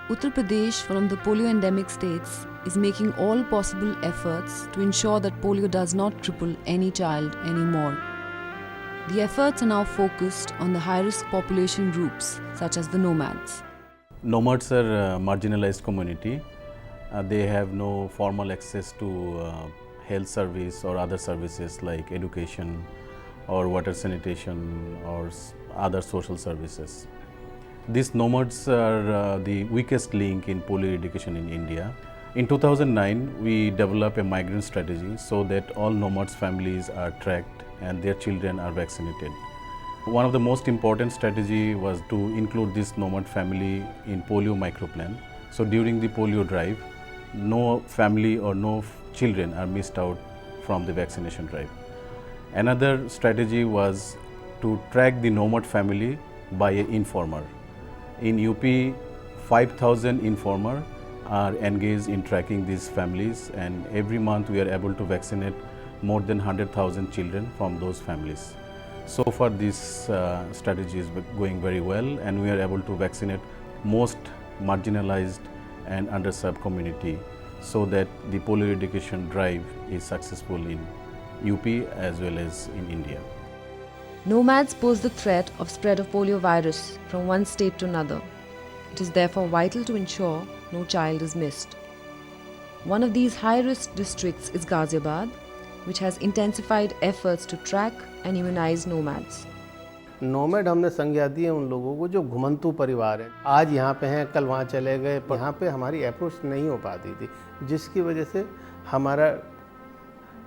Uttar Pradesh, one of the polio endemic states, is making all possible efforts to ensure that polio does not cripple any child anymore. The efforts are now focused on the high-risk population groups such as the nomads. Nomads are a marginalized community. They have no formal access to health service or other services like education or water sanitation or other social services. These nomads are the weakest link in polio eradication in India. In 2009, we developed a migrant strategy so that all nomads families are tracked and their children are vaccinated. One of the most important strategy was to include this nomad family in polio microplan. So during the polio drive, no family or no children are missed out from the vaccination drive. Another strategy was to track the nomad family by an informer. In UP, 5,000 informers are engaged in tracking these families, and every month we are able to vaccinate more than 100,000 children from those families. So far this strategy is going very well, and we are able to vaccinate most marginalized and underserved community so that the polio eradication drive is successful in UP as well as in India. Nomads pose the threat of spread of polio virus from one state to another. It is therefore vital to ensure no child is missed. One of these high-risk districts is Ghaziabad, which has intensified efforts to track and immunize nomads. Nomad हमने संज्ञा दी है उन लोगों को जो घुमंतू परिवार है, आज यहाँ पे हैं कल वहाँ चले गए, यहाँ पे हमारी अप्रोच नहीं हो पाती थी, जिसकी वजह से हमारा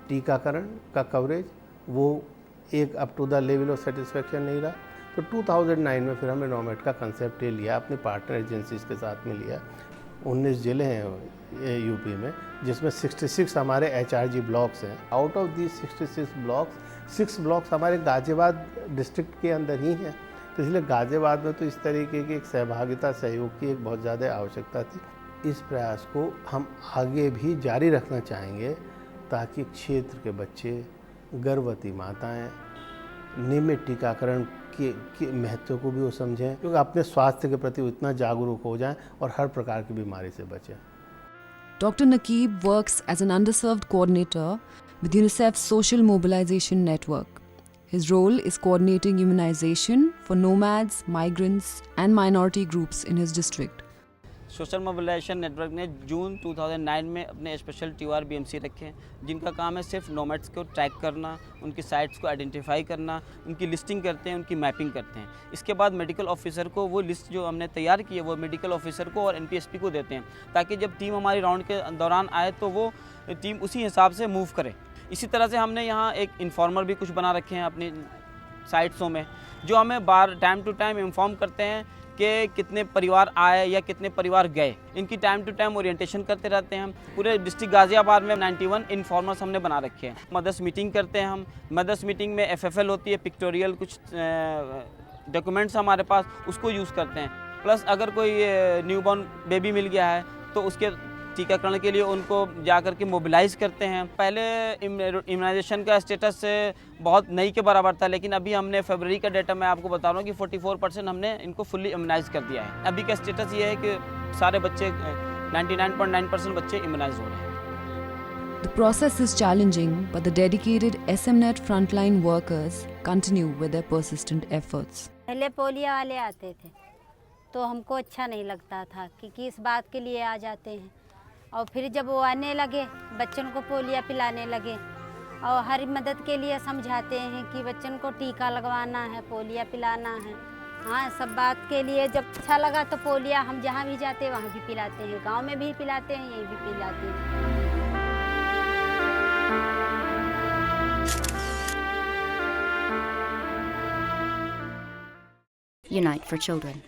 टीकाकरण का कवरेज वो एक up to the level of satisfaction नहीं रहा। तो 2009 में फिर हमने नोमैड का कंसेप्ट ये लिया, अपनी पार्टनर एजेंसीज के साथ में लिया। 19 जिले हैं यूपी में, जिसमें 66 हमारे HRG ब्लॉक्स हैं। Out of the 66 blocks 6 blocks हमारे गाजियाबाद डिस्ट्रिक्ट के अंदर ही हैं। तो इसलिए गाजियाबाद में तो इस तरीके की एक सहभागिता सहयोग की एक बहुत ज़्यादा आवश्यकता थी। इस प्रयास को हम आगे भी जारी रखना चाहेंगे ताकि क्षेत्र के बच्चे, गर्भवती माताएं नियमित टीकाकरण के महत्व को भी वो समझें, क्योंकि अपने स्वास्थ्य के प्रति इतना जागरूक हो जाएं और हर प्रकार की बीमारी से बचें। Dr. Nakeeb works as an underserved coordinator with UNICEF's Social Mobilization Network. His role is coordinating immunization for nomads, migrants and minority groups in his district. Social mobilisation network ने जून 2009 में अपने स्पेशल TOR BMC रखे, जिनका काम है सिर्फ nomads को ट्रैक करना, उनकी साइट्स को आइडेंटिफाई करना, उनकी लिस्टिंग करते हैं, उनकी मैपिंग करते हैं। इसके बाद मेडिकल ऑफिसर को वो लिस्ट जो हमने तैयार की है वो मेडिकल ऑफिसर को और NPSP को देते हैं, ताकि जब टीम हमारी राउंड के दौरान आए तो वो टीम उसी हिसाब से मूव करे। इसी तरह से हमने यहाँ एक इन्फॉर्मर भी कुछ बना रखे हैं अपनी साइट्सों में, जो हमें टाइम टू टाइम इन्फॉर्म करते हैं कि कितने परिवार आए या कितने परिवार गए। इनकी टाइम टू टाइम ओरिएंटेशन करते रहते हैं हम। पूरे डिस्ट्रिक्ट गाजियाबाद में 91 इन्फॉर्मर्स हमने बना रखे हैं। मदर्स मीटिंग करते हैं हम। मदर्स मीटिंग में FFL होती है, पिक्टोरियल कुछ डॉक्यूमेंट्स हमारे पास, उसको यूज़ करते हैं। प्लस अगर कोई न्यूबॉर्न बेबी मिल गया है तो उसके टीकाकरण के लिए उनको जा कर के मोबिलाइज करते हैं। पहले इम्यूनाइजेशन का स्टेटस बहुत नहीं के बराबर था, लेकिन अभी हमने फरवरी का डेटा मैं आपको बता रहा हूँ कि 44% हमने इनको फुल्ली इम्यूनाइज कर दिया है। अभी का स्टेटस ये है कि सारे बच्चे 99.9% बच्चे इम्यूनाइज हो रहे हैं। The process is challenging, but the dedicated SMNet frontline workers continue with their persistent efforts. पहले पोलियो वाले आते थे तो हमको अच्छा नहीं लगता था कि किस बात के लिए आ जाते हैं, और फिर जब वो आने लगे बच्चों को पोलियो पिलाने लगे और हर मदद के लिए समझाते हैं कि बच्चों को टीका लगवाना है, पोलियो पिलाना है। हाँ, सब बात के लिए जब अच्छा लगा तो पोलियो हम जहाँ भी जाते हैं वहाँ भी पिलाते हैं, गांव में भी पिलाते हैं, यहीं भी पिलाते हैं। Unite for Children.